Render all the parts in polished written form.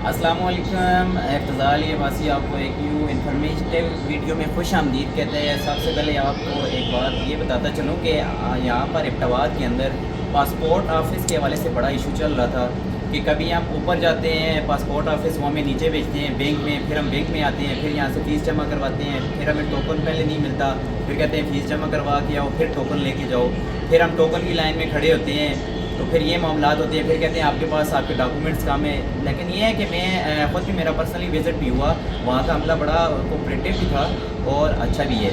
السلام علیکم، افضال عباسی آپ کو ایک نیو انفارمیٹیو ویڈیو میں خوش آمدید کہتے ہیں۔ سب سے پہلے آپ کو ایک بات یہ بتاتا چلوں کہ یہاں پر ابٹواد کے اندر پاسپورٹ آفس کے حوالے سے بڑا ایشو چل رہا تھا کہ کبھی ہم اوپر جاتے ہیں پاسپورٹ آفس، وہ ہمیں نیچے بھیجتے ہیں بینک میں، پھر ہم بینک میں آتے ہیں، پھر یہاں سے فیس جمع کرواتے ہیں، پھر ہمیں ٹوکن پہلے نہیں ملتا، پھر کہتے ہیں فیس جمع کروا کے آؤ، پھر ٹوکن لے کے جاؤ، پھر ہم ٹوکن کی لائن میں کھڑے ہوتے ہیں تو پھر یہ معاملات ہوتے ہیں، پھر کہتے ہیں آپ کے پاس آپ کے ڈاکومنٹس کام ہے۔ لیکن یہ ہے کہ میں خود بھی میرا پرسنلی وزٹ بھی ہوا، وہاں کا عملہ بڑا کوپریٹیو بھی تھا اور اچھا بھی ہے۔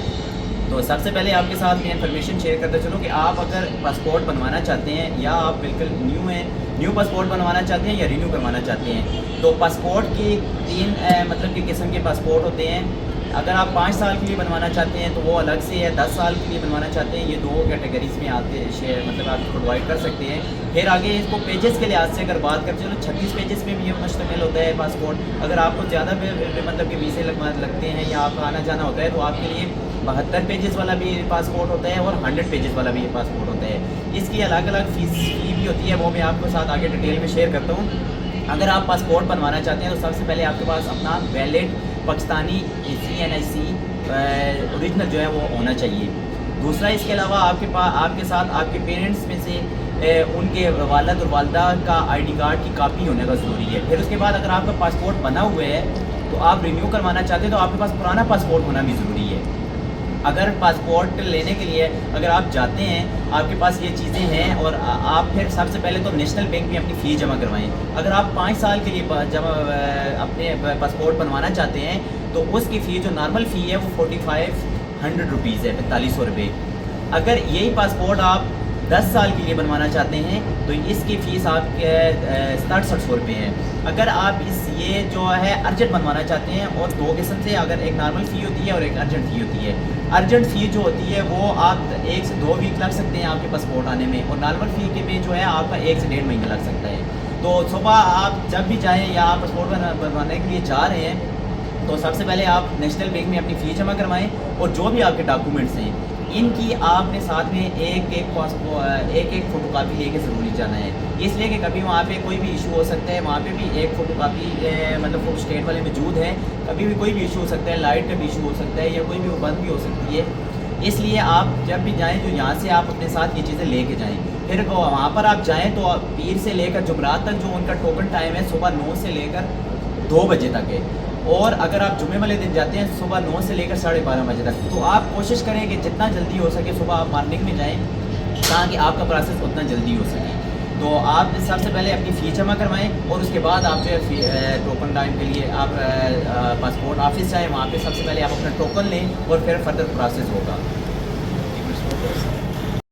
تو سب سے پہلے آپ کے ساتھ میں انفارمیشن شیئر کرتا چلوں کہ آپ اگر پاسپورٹ بنوانا چاہتے ہیں یا آپ بالکل نیو پاسپورٹ بنوانا چاہتے ہیں یا رینیو کروانا چاہتے ہیں، تو پاسپورٹ کی تین مطلب کہ قسم کے پاسپورٹ ہوتے ہیں۔ اگر آپ 5 سال کے لیے بنوانا چاہتے ہیں تو وہ الگ سے ہے، 10 سال کے لیے بنوانا چاہتے ہیں یہ 2 کیٹیگریز میں آتے مطلب آپ پرووائڈ کر سکتے ہیں۔ پھر آگے اس کو پیجز کے لحاظ سے اگر بات کریں چلو 36 پیجز میں بھی یہ مشتمل ہوتا ہے پاسپورٹ۔ اگر آپ کو زیادہ مطلب کہ ویزے لگتے ہیں یا آپ کا آنا جانا ہوتا ہے تو آپ کے لیے 72 پیجز والا بھی پاسپورٹ ہوتا ہے اور 100 پیجز والا بھی پاسپورٹ ہوتا ہے۔ اس کی الگ الگ فی بھی ہوتی ہے، وہ میں آپ کے ساتھ آگے ڈیٹیل میں شیئر کرتا ہوں۔ اگر آپ پاسپورٹ بنوانا چاہتے ہیں تو سب سے پہلے آپ کے پاس اپنا ویلڈ پاکستانی CNIC اوریجنل جو ہے وہ ہونا چاہیے۔ دوسرا اس کے علاوہ آپ کے ساتھ آپ کے پیرنٹس میں سے ان کے والد اور والدہ کا ID کارڈ کی کاپی ہونے کا ضروری ہے۔ پھر اس کے بعد اگر آپ کا پاسپورٹ بنا ہوا ہے تو آپ رینیو کروانا چاہتے ہیں تو آپ کے پاس پرانا پاسپورٹ ہونا بھی ضروری ہے۔ اگر پاسپورٹ لینے کے لیے اگر آپ جاتے ہیں آپ کے پاس یہ چیزیں ہیں اور آپ پھر سب سے پہلے تو نیشنل بینک میں اپنی فیس جمع کروائیں۔ اگر آپ 5 سال کے لیے اپنے پاسپورٹ بنوانا چاہتے ہیں تو اس کی فی جو نارمل فی ہے وہ 4500 روپیز ہے، 4500 روپے۔ اگر یہی پاسپورٹ آپ 10 سال کے لیے بنوانا چاہتے ہیں تو اس کی فیس آپ کے 6700 روپے ہیں۔ اگر آپ یہ جو ہے ارجنٹ بنوانا چاہتے ہیں، اور 2 قسم سے، اگر ایک نارمل فی ہوتی ہے اور ایک ارجنٹ فی ہوتی ہے۔ ارجنٹ فی جو ہوتی ہے وہ آپ 1 سے 2 ویک لگ سکتے ہیں آپ کے پاسپورٹ آنے میں، اور نارمل فی کے میں جو ہے آپ کا 1 سے 1.5 مہینہ لگ سکتا ہے۔ تو صبح آپ جب بھی جائیں یا آپ پاسپورٹ بنوانے کے لیے جا رہے ہیں تو سب سے پہلے آپ نیشنل بینک میں اپنی فیس جمع کروائیں، اور جو بھی آپ کے ڈاکومنٹس ہیں ان کی آپ نے ساتھ میں ایک فوٹو کاپی لے کے ضروری جانا ہے۔ اس لیے کہ کبھی وہاں پہ کوئی بھی ایشو ہو سکتا ہے، وہاں پہ بھی ایک فوٹو کاپی مطلب وہ اسٹیٹ والے موجود ہیں، کبھی بھی کوئی بھی ایشو ہو سکتا ہے، لائٹ کا بھی ایشو ہو سکتا ہے یا کوئی بھی بند بھی ہو سکتی ہے۔ اس لیے آپ جب بھی جائیں جو یہاں سے آپ اپنے ساتھ یہ چیزیں لے کے جائیں۔ پھر وہاں پر آپ جائیں تو پیر سے لے کر جمعرات تک جو ان کا ٹوکن ٹائم ہے صبح 9 سے لے کر 2 بجے تک ہے، اور اگر آپ جمعے والے دن جاتے ہیں صبح 9 سے لے کر 12:30 بجے تک، تو آپ کوشش کریں کہ جتنا جلدی ہو سکے صبح آپ مارننگ میں جائیں تاکہ آپ کا پروسیس اتنا جلدی ہو سکے۔ تو آپ سب سے پہلے اپنی فیس جمع کروائیں، اور اس کے بعد آپ جو ہے ٹوکن ٹائم کے لیے آپ پاسپورٹ آفس جائیں، وہاں پہ سب سے پہلے آپ اپنا ٹوکن لیں اور پھر فردر پروسیس ہوگا۔